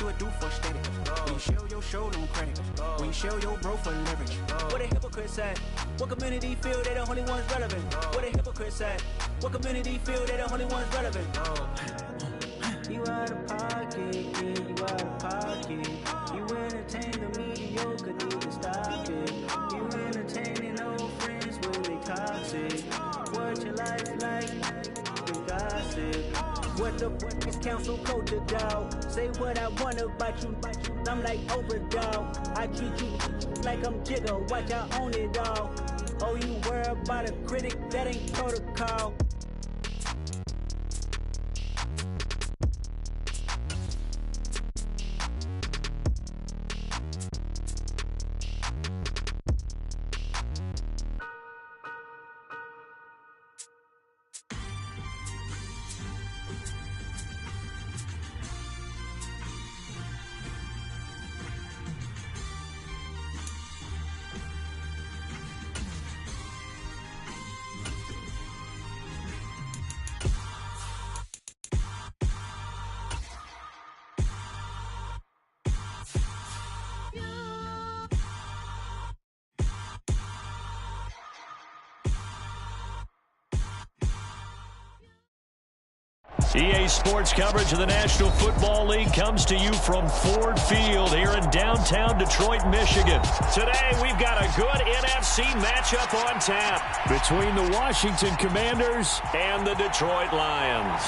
what you would do for steady. When you show your show, no credit. When you show your bro for leverage. What a hypocrite said. What community feel they the only ones relevant? What a hypocrite said. What community feel they the only ones relevant? You out of pocket, yeah, you out of pocket. You entertain the mediocre, need to stop it. You entertaining old friends when they toxic. What your life like? You gossip. What the fuck is council culture, dog? Say what I want about you. I'm like overdog. I treat you like I'm Jigga. Watch I own it all. Oh, you worry about a critic that ain't protocol. EA Sports coverage of the National Football League comes to you from Ford Field here in downtown Detroit, Michigan. Today, we've got a good NFC matchup on tap between the Washington Commanders and the Detroit Lions.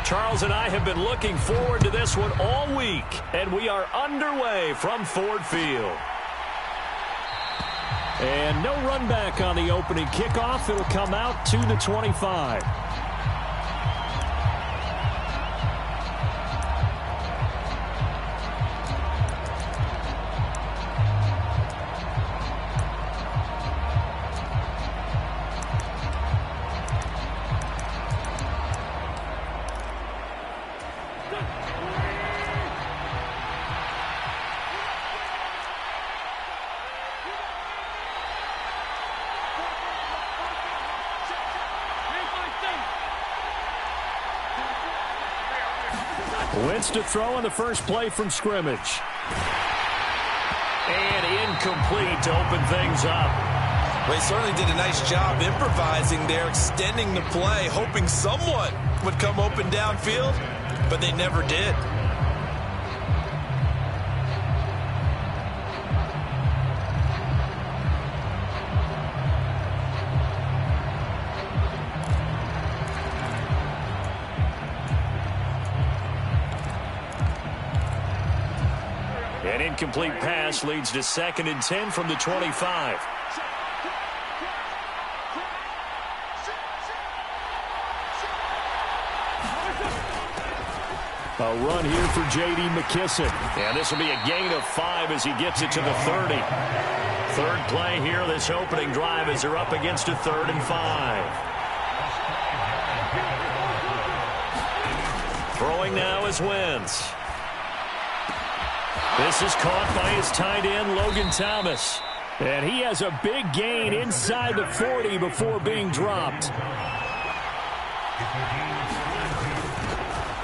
Charles and I have been looking forward to this one all week, and we are underway from Ford Field. And no run back on the opening kickoff. It'll come out to the 25. Wentz to throw on the first play from scrimmage. And incomplete to open things up. Well, he certainly did a nice job improvising there, extending the play, hoping someone would come open downfield, but they never did. An incomplete pass leads to 2nd and 10 from the 25. A run here for J.D. McKissic. And this will be a gain of 5 as he gets it to the 30. Third play here, this opening drive as they're up against a 3rd and 5. Throwing now is Wentz. This is caught by his tight end, Logan Thomas. And he has a big gain inside the 40 before being dropped.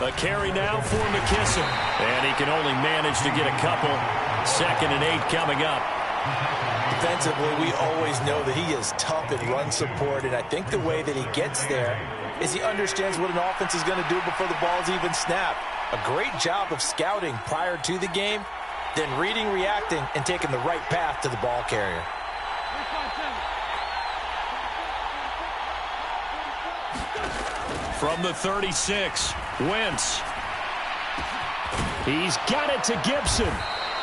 A carry now for McKissic. And he can only manage to get a couple. 2nd and 8 coming up. Defensively, we always know that he is tough in run support, and I think the way that he gets there is he understands what an offense is going to do before the ball's even snapped. A great job of scouting prior to the game, then reading, reacting, and taking the right path to the ball carrier. From the 36, Wentz. He's got it to Gibson.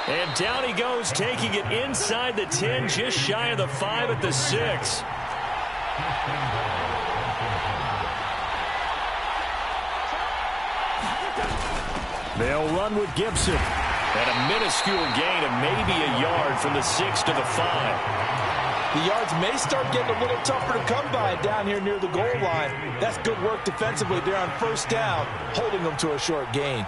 And down he goes, taking it inside the 10, just shy of the 5 at the 6. They'll run with Gibson. And a minuscule gain of maybe a yard from the 6 to the 5. The yards may start getting a little tougher to come by down here near the goal line. That's good work defensively there on 1st down, holding them to a short gain.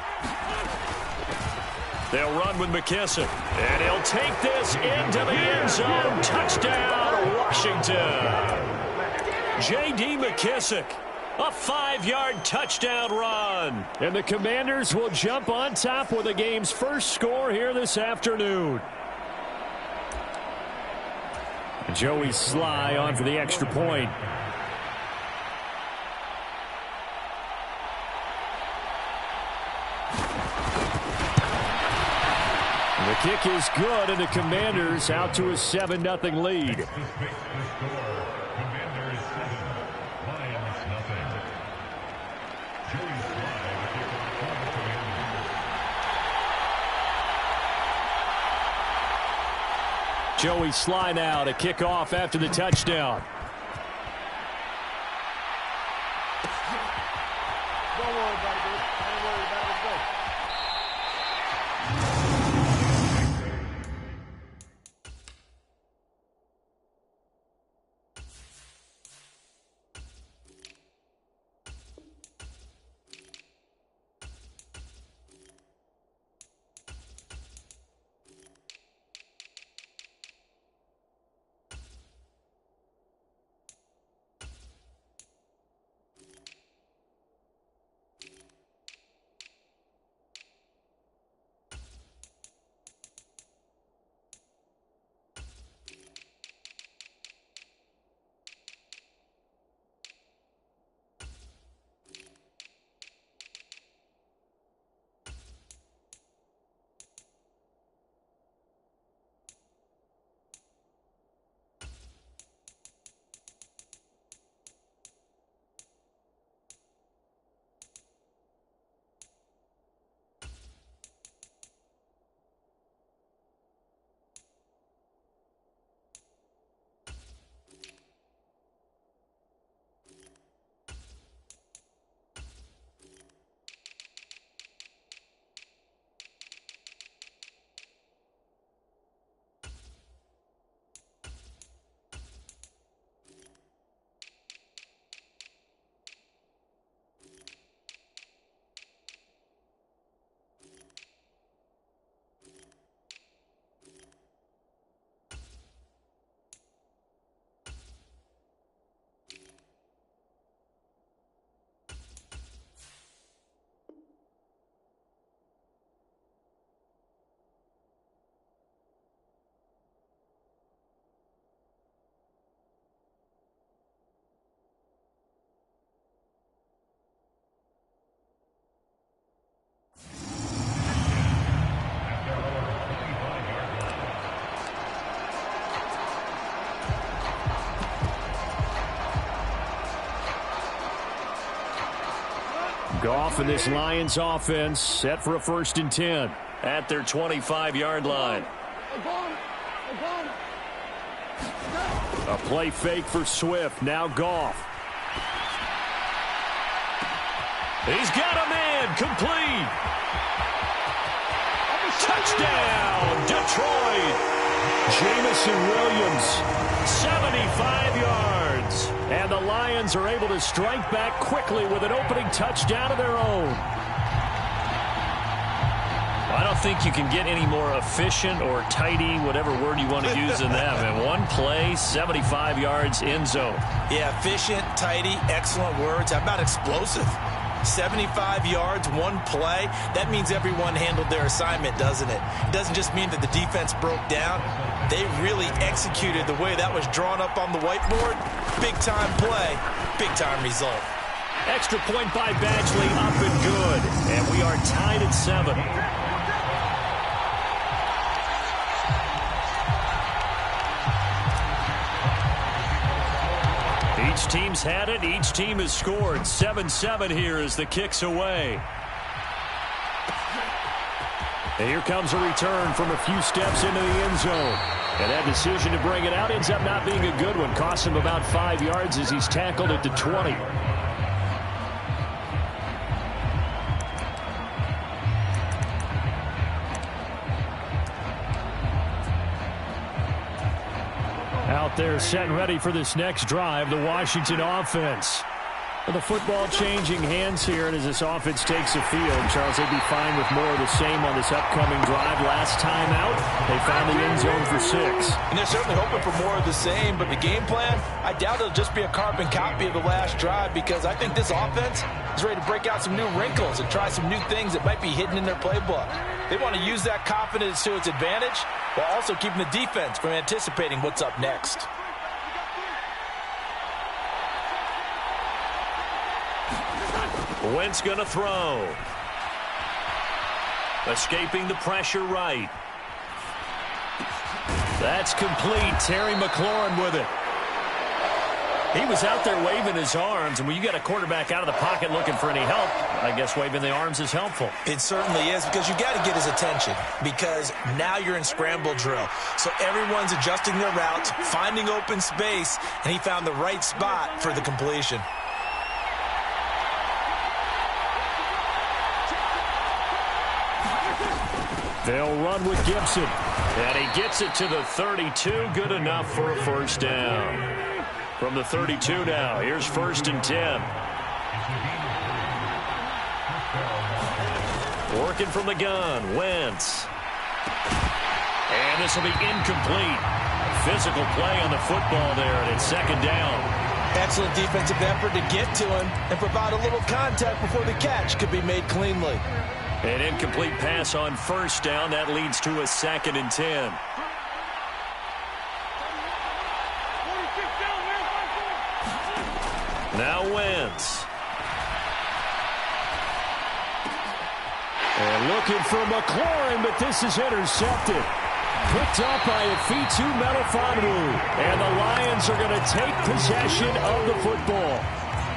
They'll run with McKissick. And he'll take this into the end zone. Touchdown, Washington. J.D. McKissick. A 5-yard touchdown run. And the Commanders will jump on top with the game's first score here this afternoon. Joey Sly on for the extra point. The kick is good, and the Commanders out to a 7-0 lead. Joey Sly now to kick off after the touchdown. Don't worry about it, dude. Don't worry about it. Let's go. Goff and this Lions offense set for a 1st and 10 at their 25-yard line. A play fake for Swift. Now Goff. He's got a man. Complete. Touchdown, Detroit. Jameson Williams, 75 yards. And the Lions are able to strike back quickly with an opening touchdown of their own. I don't think you can get any more efficient or tidy, whatever word you want to use in that. And one play, 75 yards, end zone. Yeah, efficient, tidy, excellent words. How about explosive? 75 yards, one play. That means everyone handled their assignment, doesn't it? It doesn't just mean that the defense broke down. They really executed the way that was drawn up on the whiteboard. Big-time play, big-time result. Extra point by Badgley, up and good. And we are tied at 7. Each team's had it. Each team has scored. 7-7 here as the kick's away. And here comes a return from a few steps into the end zone. And that decision to bring it out ends up not being a good one. Costs him about 5 yards as he's tackled at the 20. Out there set and ready for this next drive, the Washington offense. Well, the football changing hands here, and as this offense takes the field, Charles, they'd be fine with more of the same on this upcoming drive. Last time out, they found the end zone for 6. And they're certainly hoping for more of the same, but the game plan, I doubt it'll just be a carbon copy of the last drive, because I think this offense is ready to break out some new wrinkles and try some new things that might be hidden in their playbook. They want to use that confidence to its advantage while also keeping the defense from anticipating what's up next. Wentz going to throw. Escaping the pressure right. That's complete. Terry McLaurin with it. He was out there waving his arms, and when you got a quarterback out of the pocket looking for any help, I guess waving the arms is helpful. It certainly is, because you got to get his attention, because now you're in scramble drill. So everyone's adjusting their routes, finding open space, and he found the right spot for the completion. They'll run with Gibson. And he gets it to the 32. Good enough for a first down. From the 32 now, here's 1st and 10. Working from the gun, Wentz. And this will be incomplete. Physical play on the football there, and it's 2nd down. Excellent defensive effort to get to him and provide a little contact before the catch could be made cleanly. An incomplete pass on 1st down. That leads to a 2nd and 10. Now Wentz. And looking for McLaurin, but this is intercepted. Picked up by Ifitu Melifonwu. And the Lions are going to take possession of the football.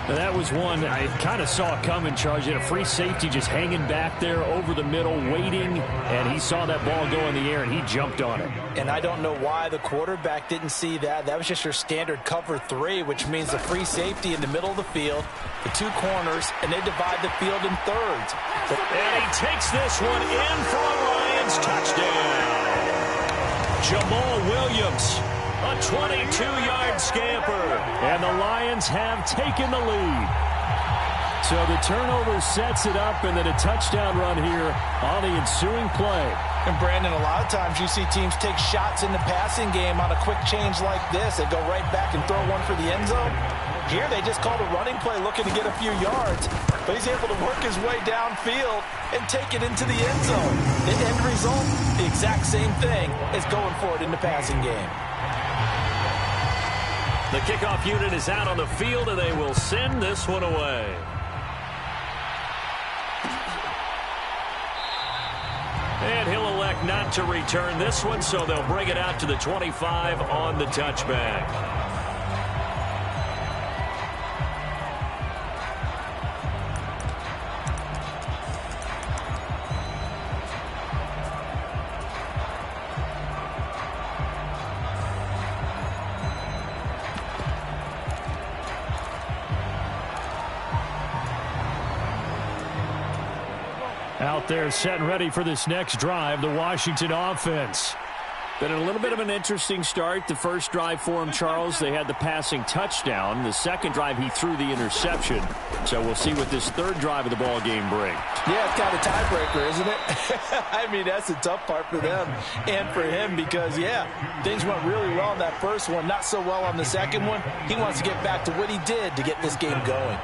Now, that was one I kind of saw coming, Charles. You had a free safety just hanging back there over the middle, waiting, and he saw that ball go in the air, and he jumped on it. And I don't know why the quarterback didn't see that. That was just your standard cover 3, which means the free safety in the middle of the field, the 2 corners, and they divide the field in thirds. And he takes this one in for a Lions touchdown. Jamal Williams. A 22-yard scamper. And the Lions have taken the lead. So the turnover sets it up, and then a touchdown run here on the ensuing play. And, Brandon, a lot of times you see teams take shots in the passing game on a quick change like this. They go right back and throw one for the end zone. Here they just called a running play looking to get a few yards. But he's able to work his way downfield and take it into the end zone. The end result, the exact same thing as going for it in the passing game. The kickoff unit is out on the field, and they will send this one away. And he'll elect not to return this one, so they'll bring it out to the 25 on the touchback. Out there set and ready for this next drive, the Washington offense. Been a little bit of an interesting start. The first drive for him, Charles, they had the passing touchdown. The second drive, he threw the interception. So we'll see what this third drive of the ball game brings. Yeah, it's kind of a tiebreaker, isn't it? I mean, that's the tough part for them and for him because, yeah, things went really well in that first one, not so well on the second one. He wants to get back to what he did to get this game going.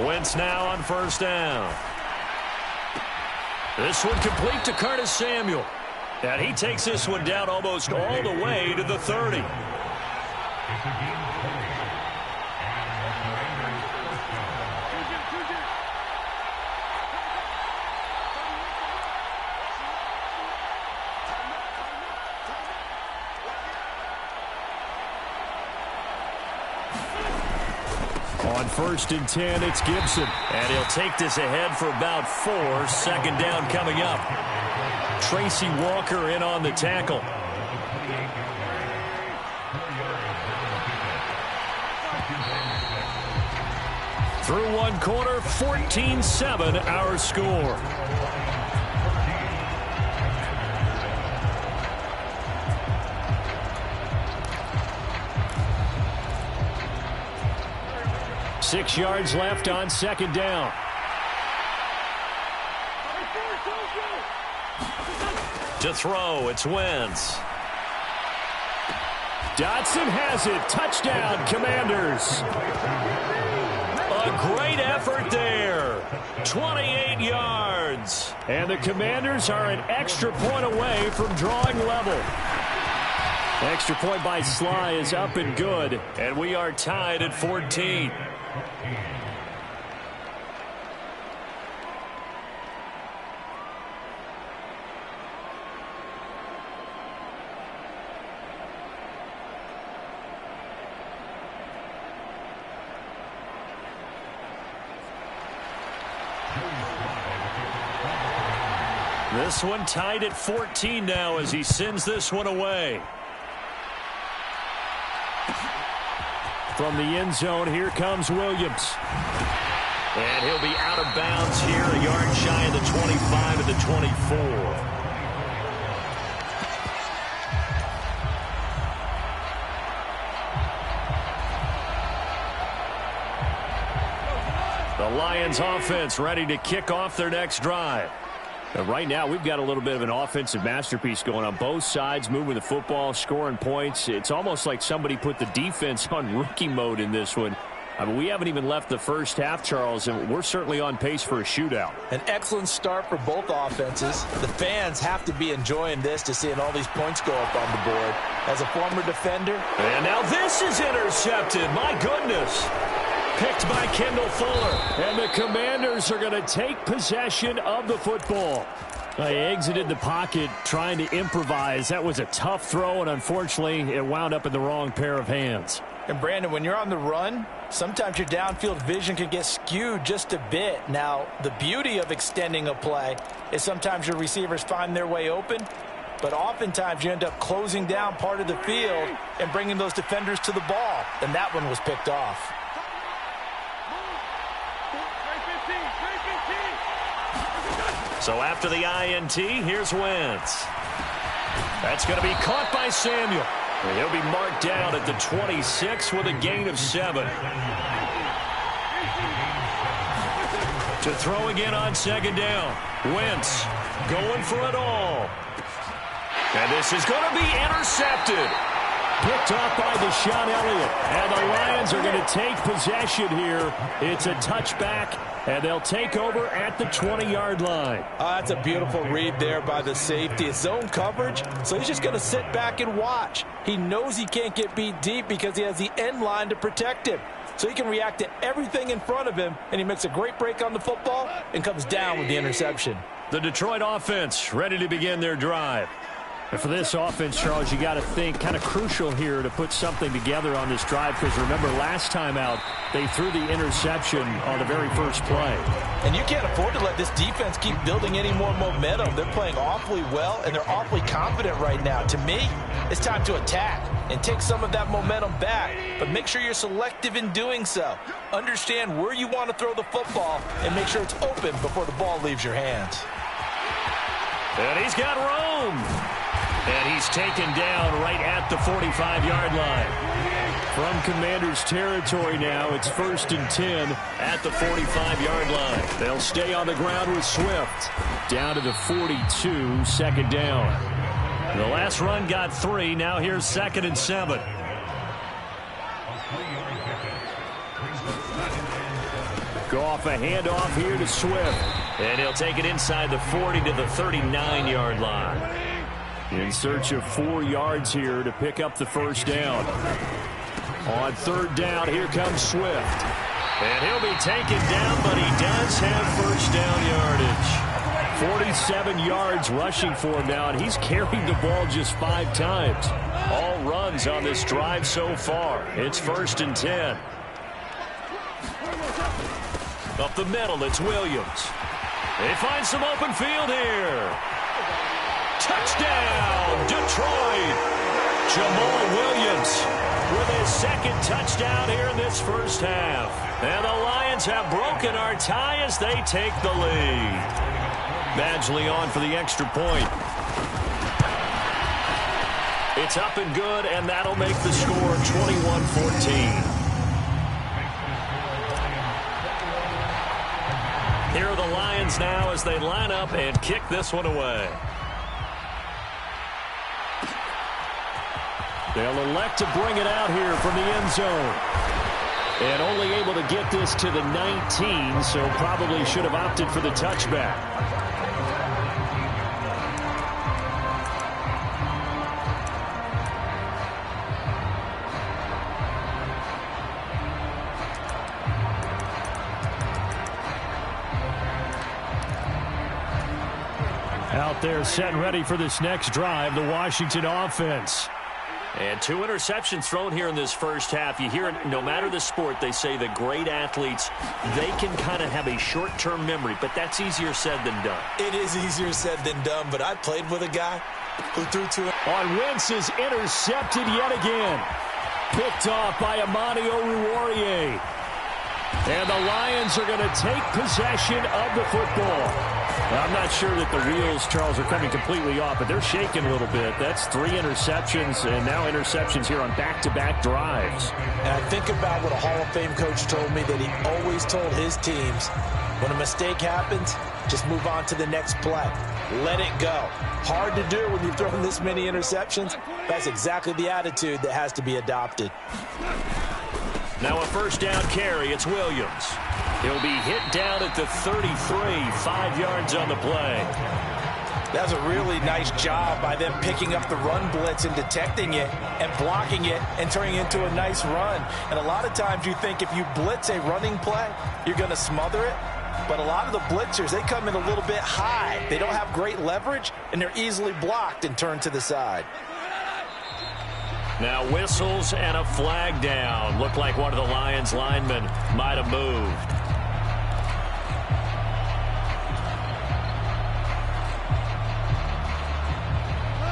Wentz now on first down. This one complete to Curtis Samuel. And he takes this one down almost all the way to the 30. On 1st and 10, it's Gibson. And he'll take this ahead for about 4. 2nd down coming up. Tracy Walker in on the tackle. Through one quarter, 14-7 our score. 6 yards left on second down. To throw, it's Wentz. Dotson has it. Touchdown, Commanders. A great effort there. 28 yards. And the Commanders are an extra point away from drawing level. Extra point by Sly is up and good. And we are tied at 14. This one tied at 14 now as he sends this one away. From the end zone, here comes Williams. And he'll be out of bounds here, a yard shy of the 25 to the 24. The Lions offense ready to kick off their next drive. Right now, we've got a little bit of an offensive masterpiece going on both sides, moving the football, scoring points. It's almost like somebody put the defense on rookie mode in this one. I mean, we haven't even left the first half, Charles, and we're certainly on pace for a shootout. An excellent start for both offenses. The fans have to be enjoying this to seeing all these points go up on the board. As a former defender. And now this is intercepted. My goodness. Picked by Kendall Fuller. And the Commanders are going to take possession of the football. They exited the pocket trying to improvise. That was a tough throw, and unfortunately, it wound up in the wrong pair of hands. And Brandon, when you're on the run, sometimes your downfield vision can get skewed just a bit. Now, the beauty of extending a play is sometimes your receivers find their way open, but oftentimes you end up closing down part of the field and bringing those defenders to the ball. And that one was picked off. So after the INT, here's Wentz. That's going to be caught by Samuel. And he'll be marked down at the 26 with a gain of 7. To throw again on second down. Wentz going for it all. And this is going to be intercepted. Picked off by Deshaun Elliott. And the Lions are going to take possession here. It's a touchback, and they'll take over at the 20-yard line. That's a beautiful read there by the safety. It's zone coverage, so he's just going to sit back and watch. He knows he can't get beat deep because he has the end line to protect him. So he can react to everything in front of him, and he makes a great break on the football and comes down with the interception. The Detroit offense ready to begin their drive. And for this offense, Charles, you got to think kind of crucial here to put something together on this drive, because remember last time out they threw the interception on the very first play. And you can't afford to let this defense keep building any more momentum. They're playing awfully well, and they're awfully confident right now. To me, it's time to attack and take some of that momentum back, but make sure you're selective in doing so. Understand where you want to throw the football and make sure it's open before the ball leaves your hands. And he's got room. And he's taken down right at the 45-yard line. From Commanders territory now, it's 1st and 10 at the 45-yard line. They'll stay on the ground with Swift. Down to the 42, second down. The last run got 3. Now here's 2nd and 7. Goff a handoff here to Swift. And he'll take it inside the 40 to the 39-yard line. In search of 4 yards here to pick up the first down. On 3rd down, here comes Swift. And he'll be taken down, but he does have first down yardage. 47 yards rushing for him now, and he's carried the ball just 5 times. All runs on this drive so far. It's 1st and 10. Up the middle, it's Williams. They find some open field here. Touchdown, Detroit. Jamal Williams with his 2nd touchdown here in this first half. And the Lions have broken our tie as they take the lead. Badgley on for the extra point. It's up and good, and that'll make the score 21-14. Lions now as they line up and kick this one away. They'll elect to bring it out here from the end zone. And only able to get this to the 19, so probably should have opted for the touchback. Out there set and ready for this next drive, the Washington offense. And 2 interceptions thrown here in this first half. You hear it, no matter the sport, they say the great athletes, they can kind of have a short-term memory, but that's easier said than done. It is easier said than done, but I played with a guy who threw to him. On Wentz is intercepted yet again. Picked off by Amani Oruwariye. And the Lions are going to take possession of the football. I'm not sure that the wheels, Charles, are coming completely off, but they're shaking a little bit. That's 3 interceptions, and now interceptions here on back-to-back drives. And I think about what a Hall of Fame coach told me, that he always told his teams, when a mistake happens, just move on to the next play. Let it go. Hard to do when you've thrown this many interceptions. That's exactly the attitude that has to be adopted. Now a first down carry. It's Williams. He'll be hit down at the 33, 5 yards on the play. That was a really nice job by them picking up the run blitz and detecting it and blocking it and turning it into a nice run. And a lot of times you think if you blitz a running play, you're going to smother it. But a lot of the blitzers, they come in a little bit high. They don't have great leverage, and they're easily blocked and turned to the side. Now whistles and a flag down. Looked like one of the Lions linemen might have moved.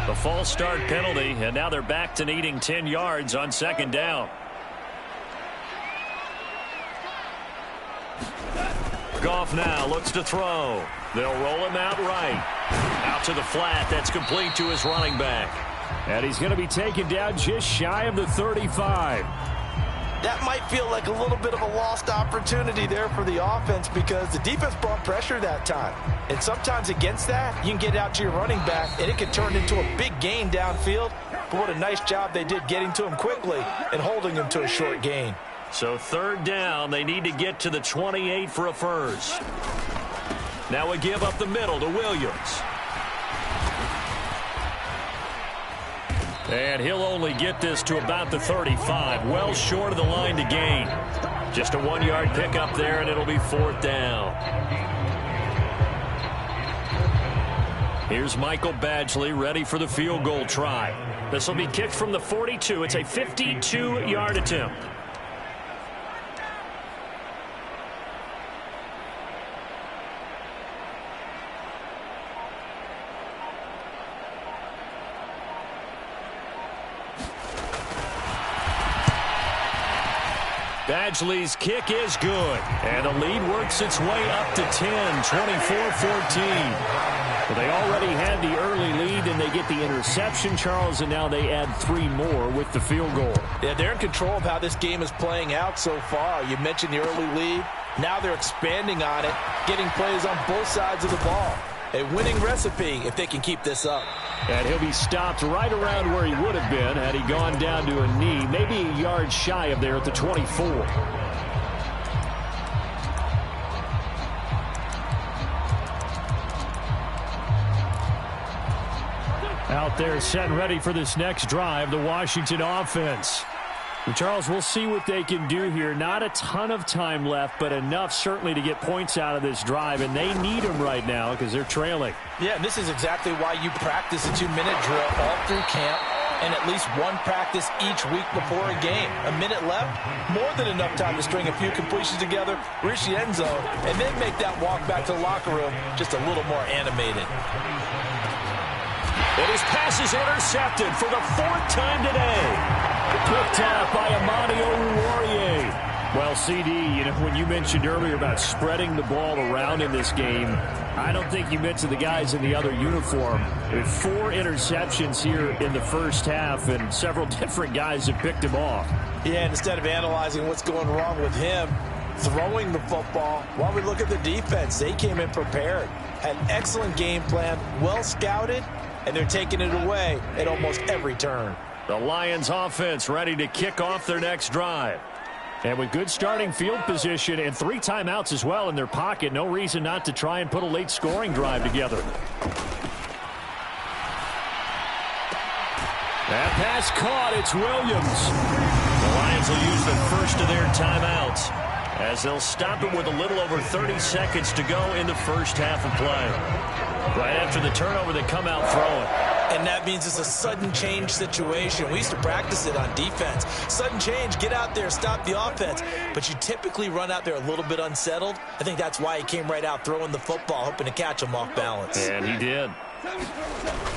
The false start penalty, and now they're back to needing 10 yards on second down. Goff now looks to throw. They'll roll him out right. Out to the flat. That's complete to his running back. And he's going to be taken down just shy of the 35. That might feel like a little bit of a lost opportunity there for the offense, because the defense brought pressure that time. And sometimes against that, you can get out to your running back, and it can turn into a big gain downfield. But what a nice job they did getting to him quickly and holding him to a short gain. So third down, they need to get to the 28 for a first. Now a give up the middle to Williams. And he'll only get this to about the 35, well short of the line to gain. Just a 1-yard pickup there, and it'll be fourth down. Here's Michael Badgley ready for the field goal try. This will be kicked from the 42. It's a 52-yard attempt. Badgley's kick is good. And the lead works its way up to 10, 24-14. Well, they already had the early lead, and they get the interception, Charles, and now they add 3 more with the field goal. Yeah, they're in control of how this game is playing out so far. You mentioned the early lead. Now they're expanding on it, getting plays on both sides of the ball. A winning recipe if they can keep this up. And he'll be stopped right around where he would have been had he gone down to a knee, maybe a yard shy of there at the 24. Out there set and ready for this next drive, the Washington offense. And Charles, we'll see what they can do here. Not a ton of time left, but enough certainly to get points out of this drive, and they need them right now because they're trailing. Yeah, and this is exactly why you practice a 2-minute drill all through camp and at least one practice each week before a game. A minute left, more than enough time to string a few completions together, reach the end zone, and then make that walk back to the locker room just a little more animated. And his pass is intercepted for the 4th time today. Picked off by Amani Oruwariye. Well, CD, you know, when you mentioned earlier about spreading the ball around in this game, I don't think you mentioned the guys in the other uniform. With 4 interceptions here in the first half, and several different guys have picked him off. Yeah, and instead of analyzing what's going wrong with him, throwing the football. While we look at the defense, they came in prepared, had an excellent game plan, well scouted, and they're taking it away at almost every turn. The Lions offense ready to kick off their next drive. And with good starting field position and 3 timeouts as well in their pocket, no reason not to try and put a late scoring drive together. That pass caught. It's Williams. The Lions will use the first of their timeouts as they'll stop it with a little over 30 seconds to go in the first half of play. Right after the turnover, they come out throwing. And that means it's a sudden change situation. We used to practice it on defense. Sudden change, get out there, stop the offense. But you typically run out there a little bit unsettled. I think that's why he came right out throwing the football, hoping to catch him off balance. And he did.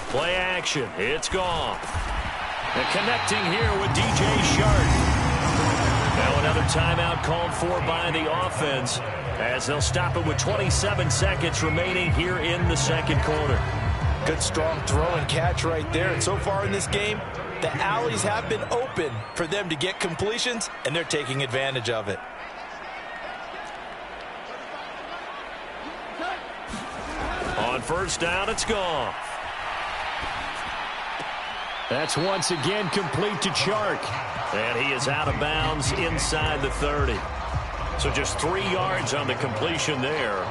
Play action. It's gone. And connecting here with DJ Shark. Now another timeout called for by the offense as they'll stop it with 27 seconds remaining here in the second quarter. Good strong throw and catch right there. And so far in this game, the alleys have been open for them to get completions, and they're taking advantage of it. On first down, it's gone. That's once again complete to Chark. And he is out of bounds inside the 30. So just 3 yards on the completion there.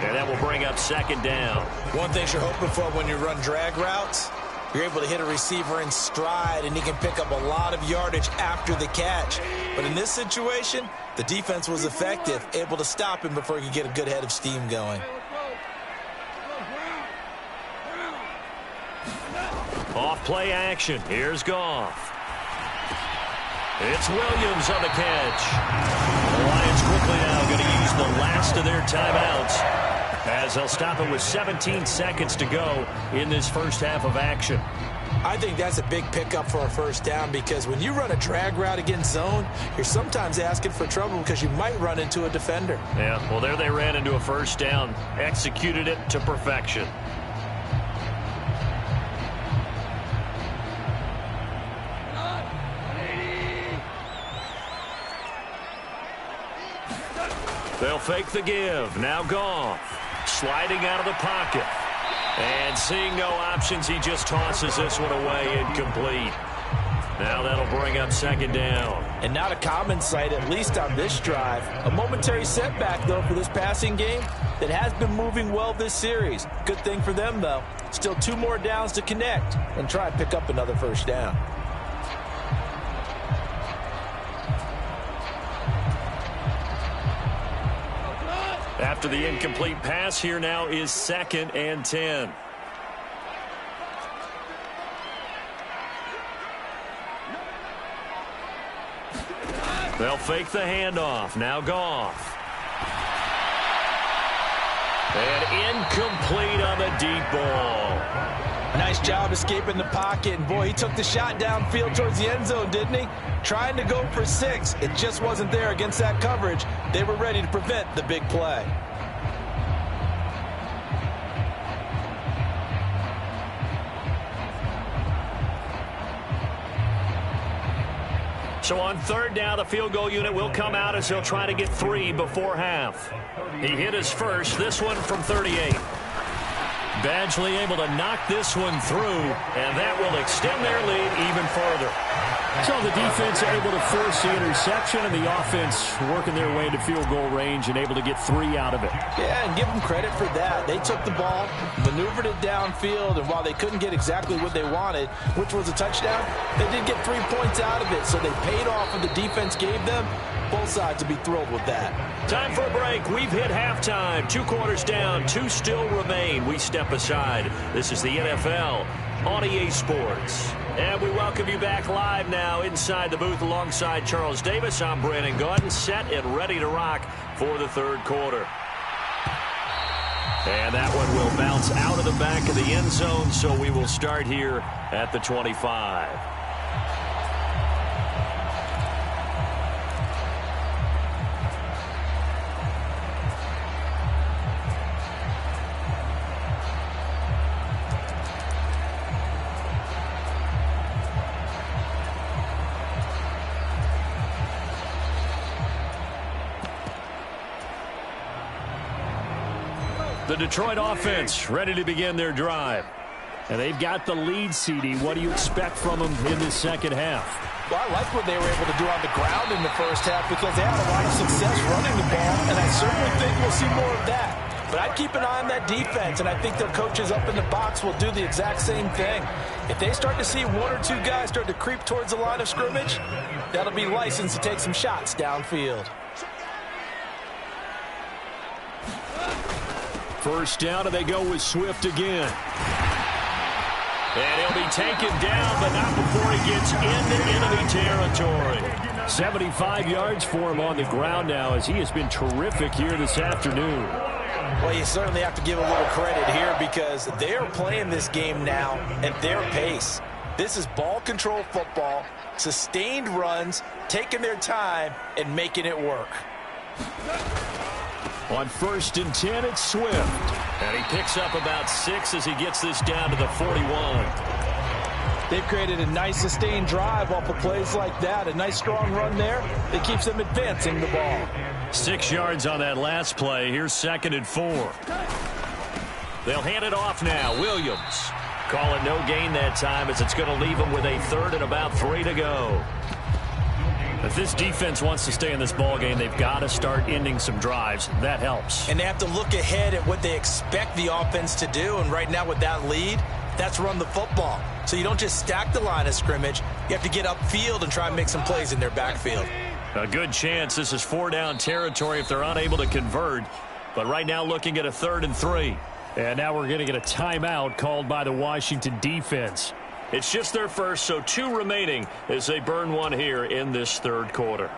And that will bring up second down. One thing you're hoping for when you run drag routes, you're able to hit a receiver in stride, and he can pick up a lot of yardage after the catch. But in this situation, the defense was effective, able to stop him before he could get a good head of steam going. Off play action. Here's Goff. It's Williams on the catch. The Lions quickly now going to use the last of their timeouts as they'll stop it with 17 seconds to go in this first half of action. I think that's a big pickup for a first down because when you run a drag route against zone, you're sometimes asking for trouble because you might run into a defender. Yeah, well, there they ran into a first down, executed it to perfection. They'll fake the give. Now Goff. Sliding out of the pocket. And seeing no options, he just tosses this one away incomplete. Now that'll bring up second down. And not a common sight, at least on this drive. A momentary setback, though, for this passing game that has been moving well this series. Good thing for them, though. Still 2 more downs to connect and try and pick up another first down. After the incomplete pass, here now is 2nd and 10. They'll fake the handoff. Now Goff. And incomplete on the deep ball. Nice job escaping the pocket. And, boy, he took the shot downfield towards the end zone, didn't he? Trying to go for 6. It just wasn't there against that coverage. They were ready to prevent the big play. So on third down, the field goal unit will come out as he'll try to get 3 before half. He hit his first, this one from 38. Badgley able to knock this one through, and that will extend their lead even further. So the defense able to force the interception, and the offense working their way into field goal range and able to get 3 out of it. Yeah, and give them credit for that. They took the ball, maneuvered it downfield, and while they couldn't get exactly what they wanted, which was a touchdown, they did get 3 points out of it, so they paid off what the defense gave them. Both sides will be thrilled with that. Time for a break. We've hit halftime. 2 quarters down, 2 still remain. We step aside. This is the NFL on EA Sports. And we welcome you back live now inside the booth alongside Charles Davis. I'm Brandon Gaudin, set and ready to rock for the third quarter. And that one will bounce out of the back of the end zone, so we will start here at the 25. The Detroit offense ready to begin their drive. And they've got the lead, CD. What do you expect from them in the second half? Well, I like what they were able to do on the ground in the first half because they had a lot of success running the ball, and I certainly think we'll see more of that. But I'd keep an eye on that defense, and I think their coaches up in the box will do the exact same thing. If they start to see one or two guys start to creep towards the line of scrimmage, that'll be licensed to take some shots downfield. First down, and they go with Swift again. And he'll be taken down, but not before he gets into enemy territory. 75 yards for him on the ground now, as he has been terrific here this afternoon. Well, you certainly have to give a little credit here because they are playing this game now at their pace. This is ball control football, sustained runs, taking their time, and making it work. On 1st and 10, it's Swift. And he picks up about 6 as he gets this down to the 41. They've created a nice sustained drive off of plays like that. A nice strong run there that keeps them advancing the ball. 6 yards on that last play. Here's 2nd and 4. They'll hand it off now. Williams. Call it no gain that time as it's going to leave them with a 3rd and about 3 to go. If this defense wants to stay in this ball game, they've got to start ending some drives. That helps. And they have to look ahead at what they expect the offense to do. And right now with that lead, that's run the football. So you don't just stack the line of scrimmage. You have to get upfield and try and make some plays in their backfield. A good chance this is 4-down territory if they're unable to convert. But right now looking at a 3rd and 3. And now we're going to get a timeout called by the Washington defense. It's just their first, so 2 remaining as they burn one here in this 3rd quarter.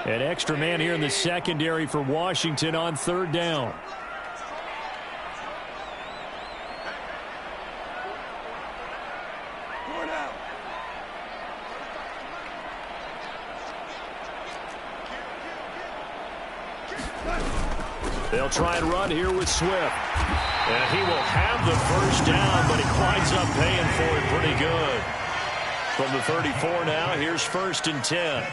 An extra man here in the secondary for Washington on 3rd down. They'll try and run here with Swift. And he will have the 1st down, but he winds up paying for it pretty good. From the 34 now, here's 1st and 10.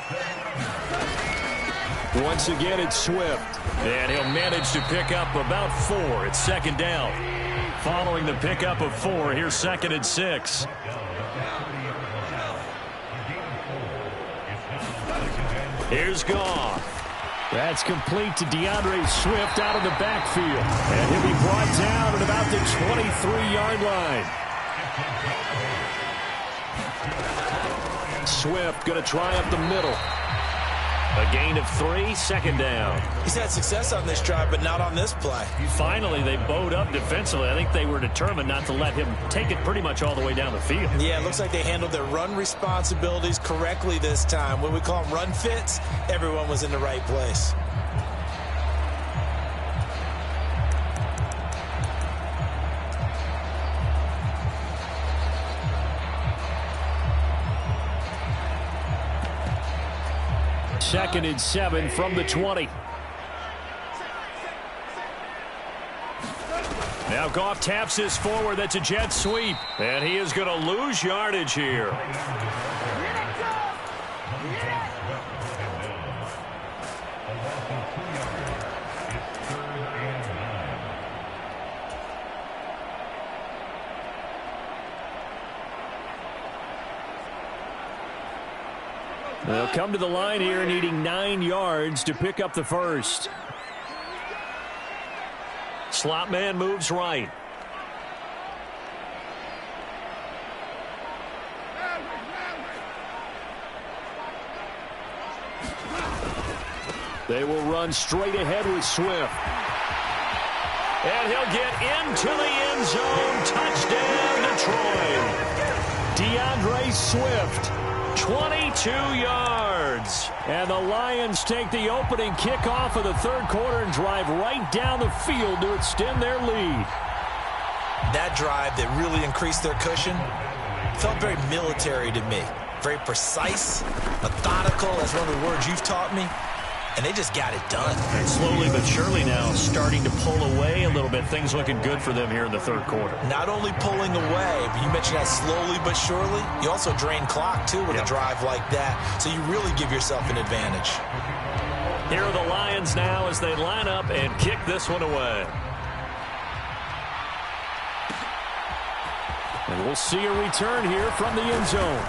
Once again, it's Swift. And he'll manage to pick up about 4. It's 2nd down. Following the pickup of 4, here's 2nd and 6. Here's Goff. That's complete to DeAndre Swift out of the backfield. And he'll be brought down at about the 23-yard line. Swift going to try up the middle. A gain of 3, 2nd down. He's had success on this drive, but not on this play. Finally, they bowed up defensively. I think they were determined not to let him take it pretty much all the way down the field. Yeah, it looks like they handled their run responsibilities correctly this time. When we call them run fits, everyone was in the right place. Second and 7 from the 20. Now Goff taps this forward. That's a jet sweep. And he is going to lose yardage here. They'll come to the line here needing 9 yards to pick up the 1st. Slot man moves right. They will run straight ahead with Swift. And he'll get into the end zone. Touchdown, Detroit. DeAndre Swift. 22 yards. And the Lions take the opening kickoff of the 3rd quarter and drive right down the field to extend their lead. That drive that really increased their cushion felt very military to me. Very precise, methodical, that's one of the words you've taught me. and they just got it done. And slowly but surely now starting to pull away a little bit. Things looking good for them here in the third quarter. Not only pulling away, but you mentioned that slowly but surely. You also drain clock, too, with a drive like that. So you really give yourself an advantage. Here are the Lions now as they line up and kick this one away. And we'll see a return here from the end zone.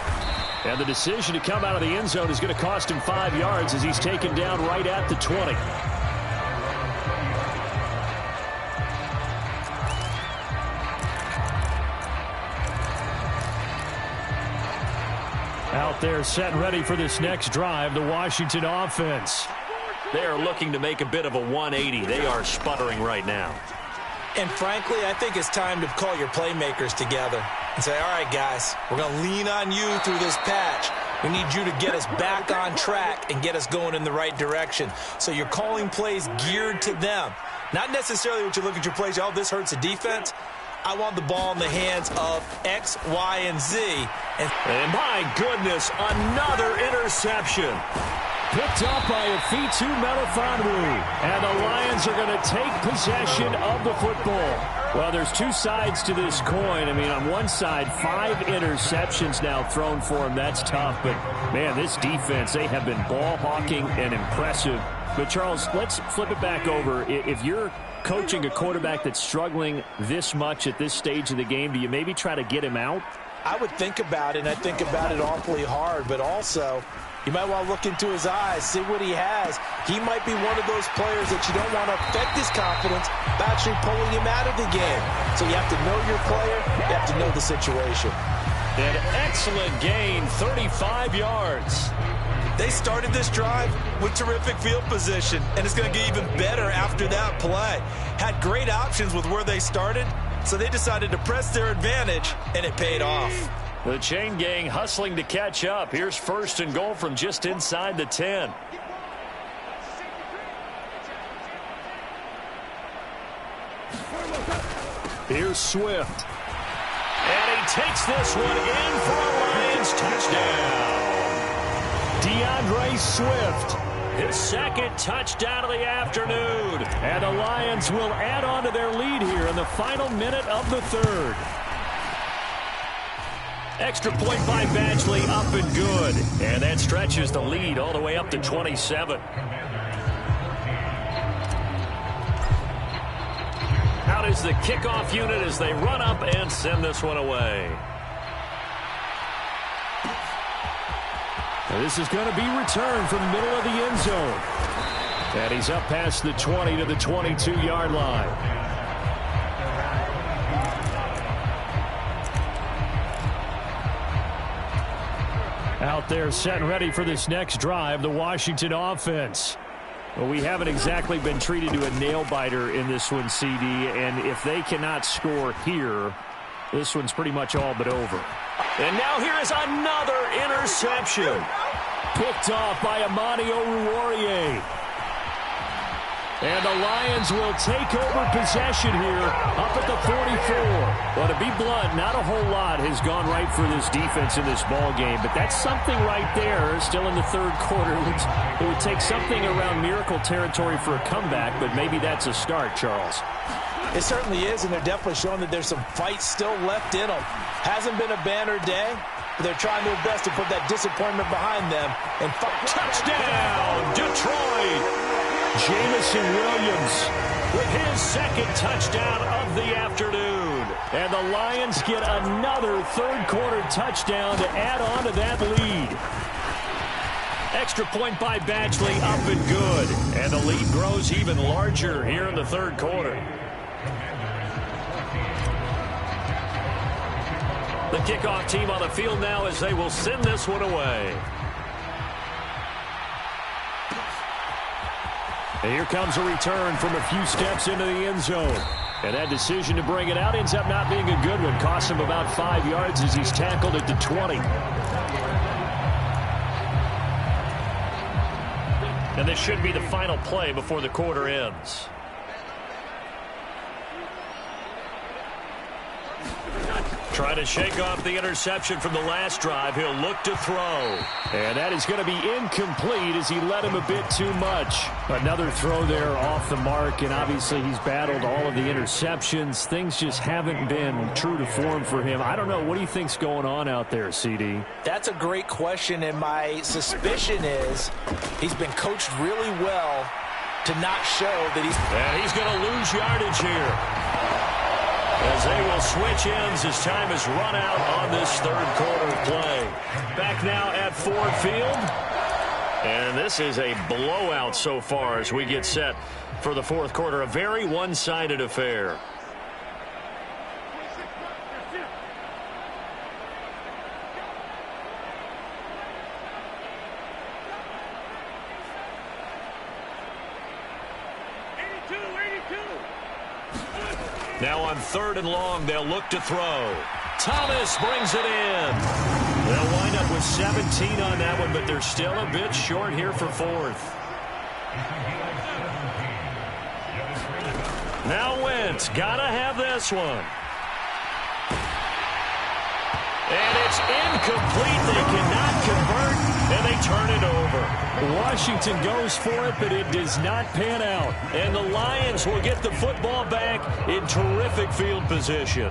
And the decision to come out of the end zone is going to cost him 5 yards as he's taken down right at the 20. Out there set and ready for this next drive, the Washington offense. They are looking to make a bit of a 180. They are sputtering right now. And frankly, I think it's time to call your playmakers together and say, all right, guys, we're going to lean on you through this patch. We need you to get us back on track and get us going in the right direction. So you're calling plays geared to them. Not necessarily what you look at your plays, oh, this hurts the defense. I want the ball in the hands of X, Y, and Z. And my goodness, another interception. Picked up by Afitu Melifonwu. And the Lions are going to take possession of the football. Well, there's two sides to this coin. I mean, on one side, 5 interceptions now thrown for him. That's tough. But, man, this defense, they have been ball hawking and impressive. But, Charles, let's flip it back over. If you're coaching a quarterback that's struggling this much at this stage of the game, do you maybe try to get him out? I would think about it, and I think about it awfully hard. But also, you might want to look into his eyes, see what he has. He might be one of those players that you don't want to affect his confidence by actually pulling him out of the game. So you have to know your player. You have to know the situation. An excellent gain, 35 yards. They started this drive with terrific field position, and it's going to get even better after that play. Had great options with where they started, so they decided to press their advantage, and it paid off. The chain gang hustling to catch up. Here's 1st and goal from just inside the 10. Here's Swift. And he takes this one in for a Lions touchdown. DeAndre Swift. His 2nd touchdown of the afternoon. And the Lions will add on to their lead here in the final minute of the 3rd. Extra point by Badgley, up and good. And that stretches the lead all the way up to 27. Out is the kickoff unit as they run up and send this one away. Now this is going to be returned from the middle of the end zone. And he's up past the 20 to the 22-yard line. Out there set and ready for this next drive, the Washington offense. Well, we haven't exactly been treated to a nail-biter in this one, CD, and if they cannot score here, this one's pretty much all but over. And now here is another interception. Picked off by Amani Oruwariye. And the Lions will take over possession here up at the 44. Well, to be blunt, not a whole lot has gone right for this defense in this ball game, but that's something right there still in the 3rd quarter. It would take something around miracle territory for a comeback, but maybe that's a start, Charles. It certainly is, and they're definitely showing that there's some fight still left in them. Hasn't been a banner day, but they're trying their best to put that disappointment behind them and fight. Touchdown, Detroit! Jamison Williams with his 2nd touchdown of the afternoon. And the Lions get another 3rd quarter touchdown to add on to that lead. Extra point by Badgley, up and good. And the lead grows even larger here in the 3rd quarter. The kickoff team on the field now as they will send this one away. And here comes a return from a few steps into the end zone. And that decision to bring it out ends up not being a good one. Costs him about 5 yards as he's tackled at the 20. And this should be the final play before the quarter ends. Trying to shake off the interception from the last drive. He'll look to throw. And that is going to be incomplete as he led him a bit too much. Another throw there off the mark, and obviously he's battled all of the interceptions. Things just haven't been true to form for him. I don't know. What do you think's going on out there, CD? That's a great question, and my suspicion is he's been coached really well to not show that he's... And he's going to lose yardage here, as they will switch ends as time has run out on this third quarter play. Back now at Ford Field. And this is a blowout so far as we get set for the fourth quarter. A very one-sided affair. Now on 3rd and long, they'll look to throw. Thomas brings it in. They'll wind up with 17 on that one, but they're still a bit short here for 4th. Now Wentz, gotta have this one. And it's incomplete. They cannot convert, and they turn it over. Washington goes for it, but it does not pan out. And the Lions will get the football back in terrific field position.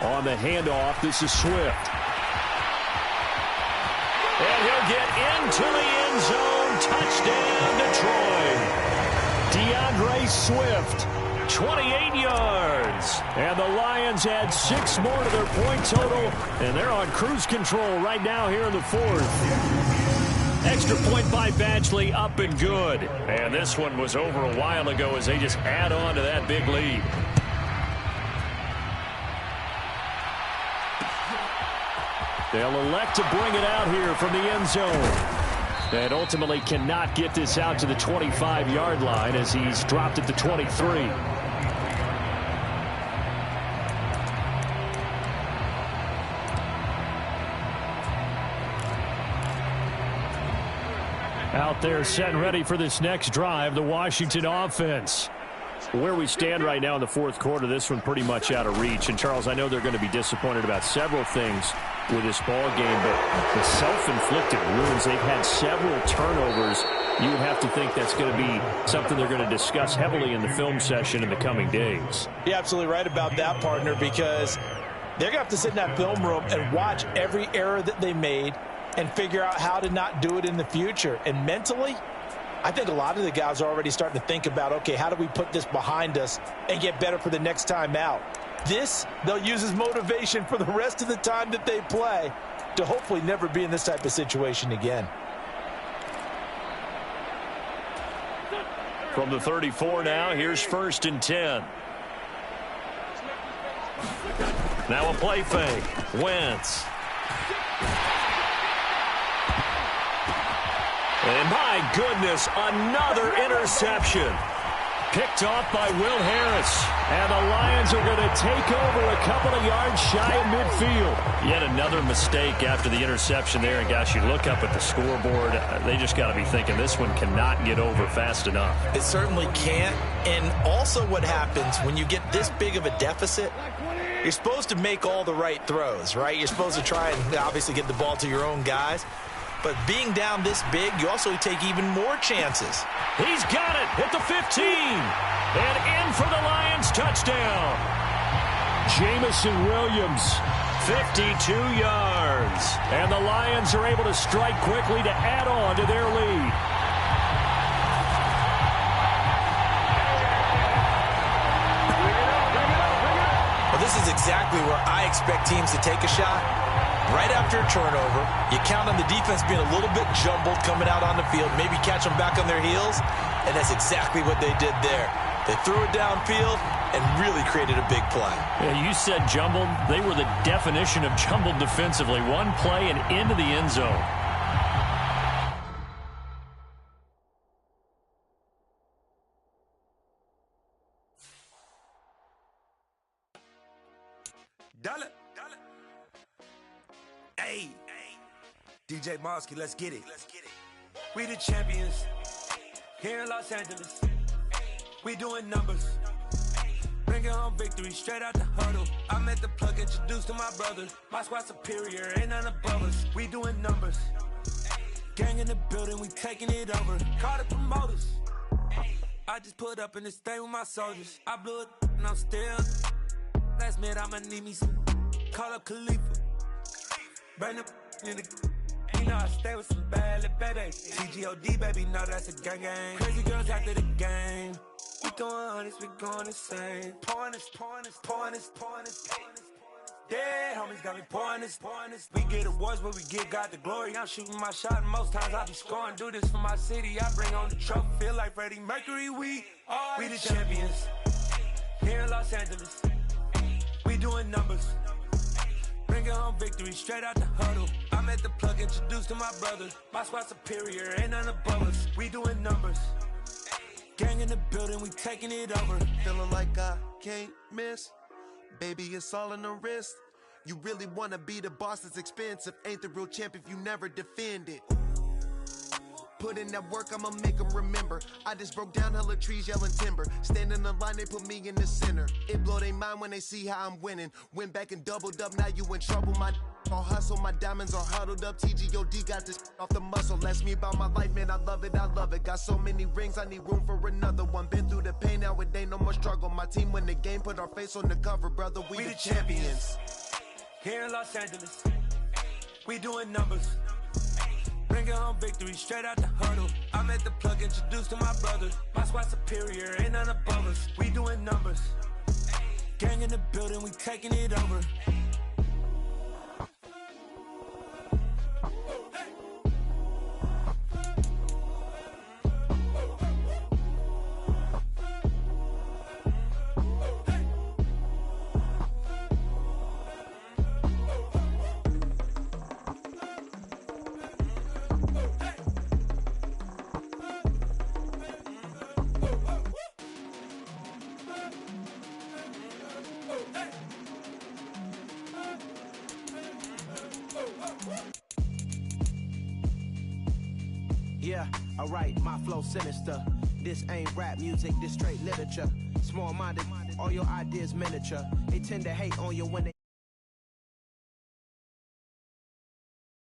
On the handoff, this is Swift. And he'll get into the end zone. Touchdown, Detroit. DeAndre Swift, 28 yards. And the Lions add 6 more to their point total, and they're on cruise control right now here in the 4th. Extra point by Badgley, up and good. And this one was over a while ago as they just add on to that big lead. They'll elect to bring it out here from the end zone. And ultimately cannot get this out to the 25-yard line as he's dropped at the 23. Out there set and ready for this next drive, the Washington offense. Where we stand right now in the fourth quarter, this one pretty much out of reach. And, Charles, I know they're going to be disappointed about several things with this ball game, but the self-inflicted wounds, they've had several turnovers. You would have to think that's going to be something they're going to discuss heavily in the film session in the coming days. You're absolutely right about that, partner, because they're going to have to sit in that film room and watch every error that they made and figure out how to not do it in the future. And mentally, I think a lot of the guys are already starting to think about, okay, how do we put this behind us and get better for the next time out? This, they'll use as motivation for the rest of the time that they play to hopefully never be in this type of situation again. From the 34 now, here's 1st and 10. Now a play fake. Wentz. And my goodness, another interception. Picked off by Will Harris. And the Lions are going to take over a couple of yards shy of midfield. Yet another mistake after the interception there. And, gosh, you look up at the scoreboard. They just got to be thinking this one cannot get over fast enough. It certainly can't. And also what happens when you get this big of a deficit, you're supposed to make all the right throws, right? You're supposed to try and obviously get the ball to your own guys. But being down this big, you also take even more chances. He's got it at the 15. And in for the Lions touchdown. Jameson Williams, 52 yards. And the Lions are able to strike quickly to add on to their lead. Well, this is exactly where I expect teams to take a shot. Right after a turnover, you count on the defense being a little bit jumbled coming out on the field, maybe catch them back on their heels, and that's exactly what they did there. They threw it downfield and really created a big play. Yeah, you said jumbled. They were the definition of jumbled defensively. One play and into the end zone. DJ Mosky, let's get it. We the champions. Here in Los Angeles, we doing numbers. Bringing home victory straight out the huddle. I met the plug, introduced to my brother. My squad superior, ain't none above us. We doing numbers. Gang in the building, we taking it over. Call the promoters. I just put up in this thing with my soldiers. I blew it and I'm still. Last minute I'ma need me some. Call up Khalifa. Bring the in the. You know I stay with some bad little baby. TGOD baby, know that's a gang gang. Crazy girls after the game. We going honest, we going insane. Pouring this. Yeah, homies got me pouring this. We get awards, but we give God the glory. I'm shooting my shot, and most times I be scoring. Do this for my city, I bring on the trophy. Feel like Freddie Mercury, we the champions. Here in Los Angeles, we doing numbers. Bringing home victory straight out the huddle. I met the plug, introduced to my brother. My squad superior, ain't none above us. We doing numbers. Gang in the building, we taking it over. Feeling like I can't miss. Baby, it's all in the wrist. You really wanna be the boss, it's expensive. Ain't the real champ if you never defend it. Put in that work, I'ma make them remember. I just broke down hella trees, yelling timber. Standing in the line, they put me in the center. It blow their mind when they see how I'm winning. Went back and doubled up, now you in trouble. My all hustle, my diamonds are huddled up. TGOD got this off the muscle. Ask me about my life, man, I love it. Got so many rings, I need room for another one. Been through the pain, now it ain't no more struggle. My team win the game, put our face on the cover, brother. We the champions. Here in Los Angeles, we doing numbers. Bringing home victory straight out the huddle. I met the plug, introduced to my brother. My squad superior, ain't none above us. We doing numbers. Gang in the building, we taking it over. Yeah, alright, my flow sinister. This ain't rap music, this straight literature. Small-minded, all your ideas miniature. They tend to hate on you when they